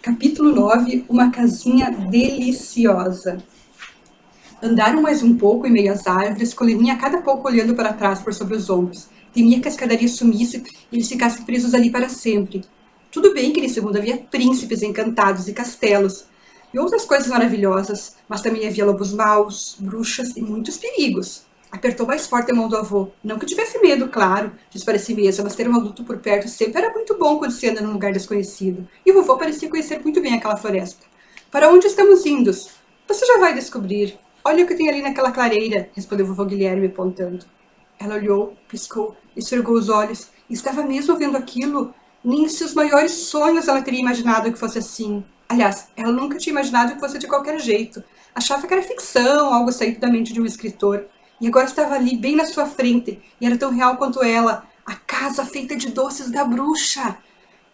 Capítulo 9. Uma casinha deliciosa. Andaram mais um pouco em meio às árvores, com Leninha a cada pouco olhando para trás por sobre os ombros. Temia que a escadaria sumisse e eles ficassem presos ali para sempre. Tudo bem que nesse mundo havia príncipes encantados e castelos, e outras coisas maravilhosas, mas também havia lobos maus, bruxas e muitos perigos. Apertou mais forte a mão do avô. Não que tivesse medo, claro, disse para si mesma, mas ter um adulto por perto sempre era muito bom quando se anda num lugar desconhecido. E o vovô parecia conhecer muito bem aquela floresta. Para onde estamos indo? Você já vai descobrir. Olha o que tem ali naquela clareira, respondeu o vovô Guilherme, apontando. Ela olhou, piscou, esfregou os olhos. Estava mesmo vendo aquilo? Nem em seus maiores sonhos ela teria imaginado que fosse assim. Aliás, ela nunca tinha imaginado que fosse de qualquer jeito. Achava que era ficção, algo saído da mente de um escritor. E agora estava ali, bem na sua frente, e era tão real quanto ela, a casa feita de doces da bruxa.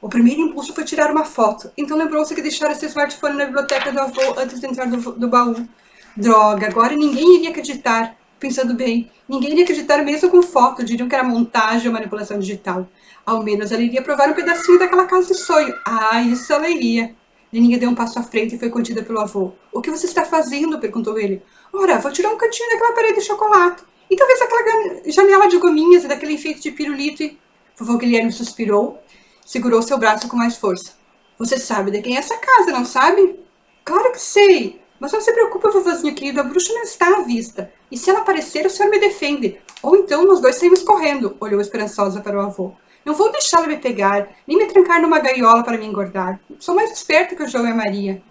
O primeiro impulso foi tirar uma foto, então lembrou-se que deixara seu smartphone na biblioteca do avô antes de entrar do baú. Droga, agora ninguém iria acreditar. Pensando bem, ninguém iria acreditar mesmo com foto, diriam que era montagem ou manipulação digital. Ao menos ela iria provar um pedacinho daquela casa de sonho. Ah, isso ela iria. Leninha deu um passo à frente e foi contida pelo avô. O que você está fazendo? Perguntou ele. Ora, vou tirar um cantinho daquela parede de chocolate. E talvez aquela janela de gominhas e daquele enfeite de pirulito. E... Vovô Guilherme suspirou, segurou seu braço com mais força. Você sabe de quem é essa casa, não sabe? Claro que sei. Mas não se preocupe, vovozinho querido, a bruxa não está à vista. E se ela aparecer, o senhor me defende. Ou então nós dois saímos correndo, olhou esperançosa para o avô. Não vou deixá-la me pegar, nem me trancar numa gaiola para me engordar. Sou mais esperta que o João e a Maria.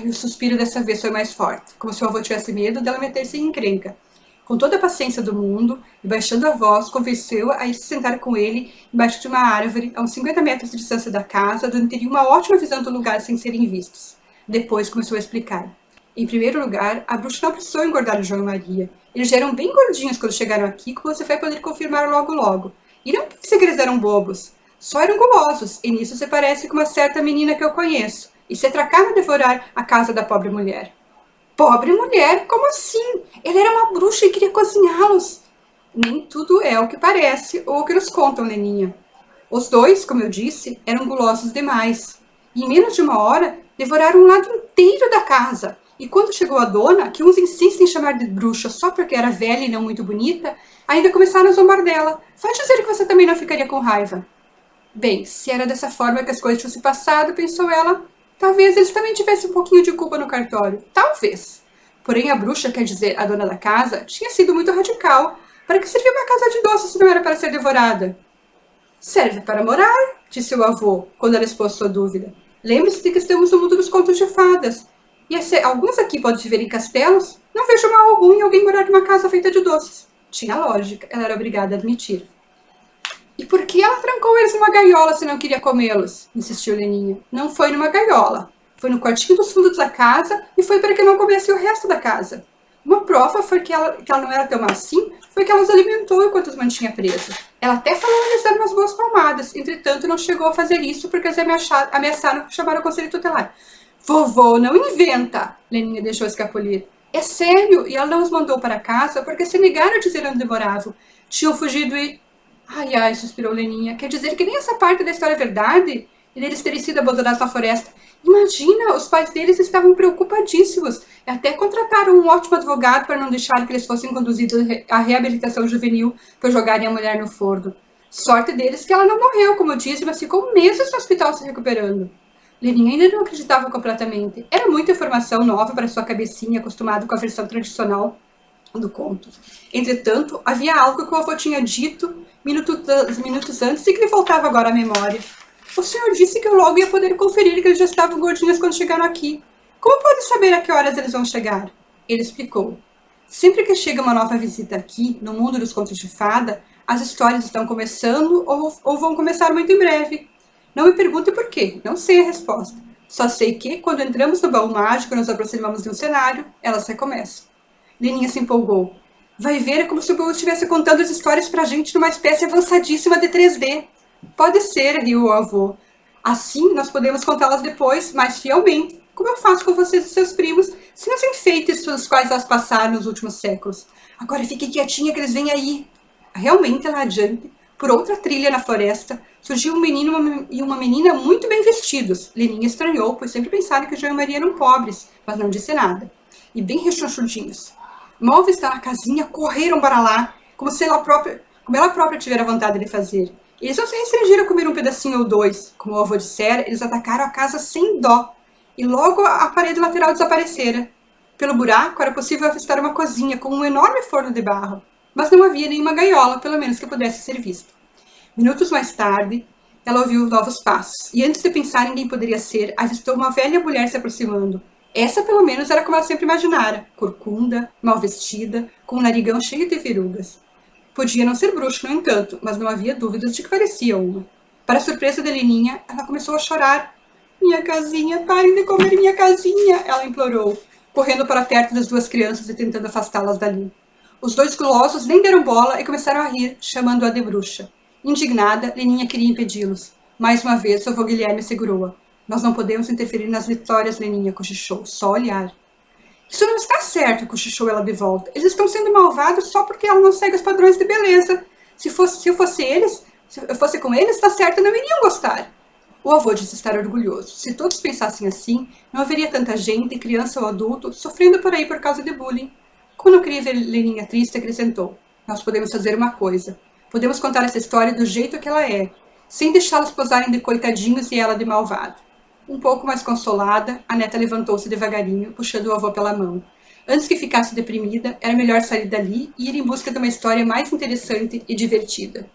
E o suspiro dessa vez foi mais forte, como se o avô tivesse medo dela meter-se em encrenca. Com toda a paciência do mundo, e baixando a voz, convenceu-a a ir se sentar com ele embaixo de uma árvore, a uns 50 metros de distância da casa, onde teria uma ótima visão do lugar sem serem vistos. Depois começou a explicar. Em primeiro lugar, a bruxa não precisou engordar o João e Maria. Eles já eram bem gordinhos quando chegaram aqui, como você vai poder confirmar logo logo. E não porque eles eram bobos, só eram gulosos, e nisso se parece com uma certa menina que eu conheço, e se atracaram a devorar a casa da pobre mulher. Pobre mulher? Como assim? Ela era uma bruxa e queria cozinhá-los. Nem tudo é o que parece ou o que nos contam, Leninha. Os dois, como eu disse, eram gulosos demais. E em menos de uma hora, devoraram um lado inteiro da casa. E quando chegou a dona, que uns insistem em chamar de bruxa só porque era velha e não muito bonita, ainda começaram a zombar dela. Vai dizer que você também não ficaria com raiva. Bem, se era dessa forma que as coisas tinham se passado, pensou ela, talvez eles também tivessem um pouquinho de culpa no cartório. Talvez. Porém, a bruxa, quer dizer, a dona da casa, tinha sido muito radical. Para que servia uma casa de doces se não era para ser devorada? Serve para morar, disse o avô, quando ela expôs sua dúvida. Lembre-se de que estamos no mundo dos contos de fadas. E se alguns aqui podem viver em castelos, não vejo mal algum em alguém morar numa casa feita de doces. Tinha lógica, ela era obrigada a admitir. E por que ela trancou eles numa gaiola se não queria comê-los? Insistiu Leninha. Não foi numa gaiola. Foi no quartinho dos fundos da casa e foi para que não comesse o resto da casa. Uma prova foi que ela não era tão má assim, foi que ela os alimentou enquanto os mantinha presos. Ela até falou que eles deram umas boas palmadas, entretanto não chegou a fazer isso porque eles ameaçaram chamar o conselho tutelar. Vovô, não inventa! Leninha deixou escapulir. É sério, e ela não os mandou para casa porque se negaram a dizer onde moravam. Tinham fugido e... Ai, ai, suspirou Leninha. Quer dizer que nem essa parte da história é verdade? E deles terem sido abandonados na floresta. Imagina, os pais deles estavam preocupadíssimos. E até contrataram um ótimo advogado para não deixar que eles fossem conduzidos à reabilitação juvenil por jogarem a mulher no forno. Sorte deles que ela não morreu, como eu disse, mas ficou meses no hospital se recuperando. Leninha ainda não acreditava completamente. Era muita informação nova para sua cabecinha, acostumada com a versão tradicional do conto. Entretanto, havia algo que o avô tinha dito minutos antes e que lhe faltava agora à memória. O senhor disse que eu logo ia poder conferir que eles já estavam gordinhos quando chegaram aqui. Como pode saber a que horas eles vão chegar? Ele explicou. Sempre que chega uma nova visita aqui, no mundo dos contos de fada, as histórias estão começando ou vão começar muito em breve. Não me pergunte por quê, não sei a resposta. Só sei que, quando entramos no baú mágico e nos aproximamos de um cenário, elas recomeçam. Leninha se empolgou. Vai ver, é como se o baú estivesse contando as histórias pra gente numa espécie avançadíssima de 3D. Pode ser, riu o avô. Assim, nós podemos contá-las depois, mais fielmente, como eu faço com vocês e seus primos, sem os enfeites pelos quais elas passaram nos últimos séculos. Agora fique quietinha que eles vêm aí. Realmente, lá adiante, Por outra trilha na floresta, surgiu um menino e uma menina muito bem vestidos. Leninha estranhou, pois sempre pensaram que João e Maria eram pobres, mas não disse nada. E bem rechonchudinhos. Mal avistaram a casinha, correram para lá, como ela própria tivera vontade de fazer. Eles não se restringiram a comer um pedacinho ou dois. Como o avô dissera, eles atacaram a casa sem dó. E logo a parede lateral desaparecera. Pelo buraco era possível avistar uma cozinha com um enorme forno de barro. Mas não havia nenhuma gaiola, pelo menos que pudesse ser vista. Minutos mais tarde, ela ouviu novos passos, e antes de pensar em quem poderia ser, avistou uma velha mulher se aproximando. Essa, pelo menos, era como ela sempre imaginara, corcunda, mal vestida, com um narigão cheio de verrugas. Podia não ser bruxa, no entanto, mas não havia dúvidas de que parecia uma. Para a surpresa de Leninha, ela começou a chorar. Minha casinha, parem de comer minha casinha, ela implorou, correndo para perto das duas crianças e tentando afastá-las dali. Os dois gulosos nem deram bola e começaram a rir, chamando-a de bruxa. Indignada, Leninha queria impedi-los. Mais uma vez, seu avô Guilherme segurou-a. Nós não podemos interferir nas vitórias, Leninha, cochichou. Só olhar. Isso não está certo, cochichou ela de volta. Eles estão sendo malvados só porque ela não segue os padrões de beleza. Se eu fosse com eles, está certo, não iriam gostar. O avô disse estar orgulhoso. Se todos pensassem assim, não haveria tanta gente, criança ou adulto, sofrendo por aí por causa de bullying. Como não queria ver Leninha triste, acrescentou. Nós podemos fazer uma coisa. Podemos contar essa história do jeito que ela é, sem deixá-los posarem de coitadinhos e ela de malvado. Um pouco mais consolada, a neta levantou-se devagarinho, puxando o avô pela mão. Antes que ficasse deprimida, era melhor sair dali e ir em busca de uma história mais interessante e divertida.